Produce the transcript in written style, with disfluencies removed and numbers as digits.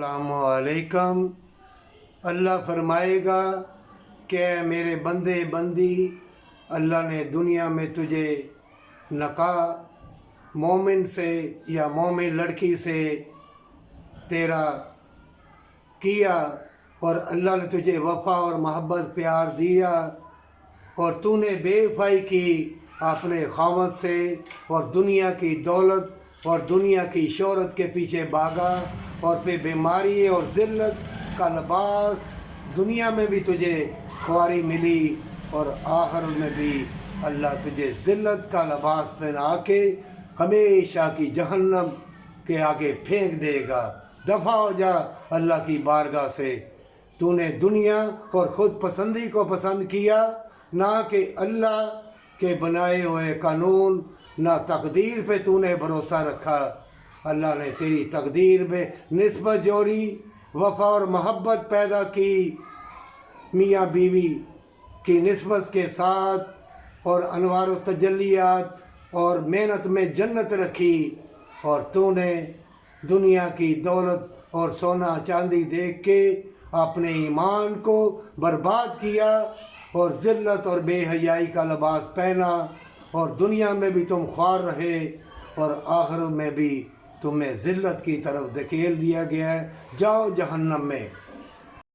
السلام علیکم۔ اللہ فرمائے گا کہ میرے بندے بندی، اللہ نے دنیا میں تجھے نکاح مومن سے یا مومن لڑکی سے تیرا کیا، اور اللہ نے تجھے وفا اور محبت پیار دیا، اور تو نے بے وفائی کی اپنے خاوند سے، اور دنیا کی دولت اور دنیا کی شہرت کے پیچھے بھاگا، اور پھر بیماری اور ذلت کا لباس دنیا میں بھی تجھے خواری ملی، اور آخر میں بھی اللہ تجھے ذلت کا لباس پہنا کے ہمیشہ کی جہنم کے آگے پھینک دے گا۔ دفع ہو جا اللہ کی بارگاہ سے۔ تو نے دنیا اور خود پسندی کو پسند کیا، نہ کہ اللہ کے بنائے ہوئے قانون، نہ تقدیر پہ تو نے بھروسہ رکھا۔ اللہ نے تیری تقدیر میں نسبت جوڑی، وفا اور محبت پیدا کی، میاں بیوی کی نسبت کے ساتھ، اور انوار و تجلیات اور محنت میں جنت رکھی، اور تو نے دنیا کی دولت اور سونا چاندی دیکھ کے اپنے ایمان کو برباد کیا، اور ذلت اور بے حیائی کا لباس پہنا، اور دنیا میں بھی تم خوار رہے، اور آخرت میں بھی تمہیں ذلت کی طرف دھکیل دیا گیا ہے۔ جاؤ جہنم میں۔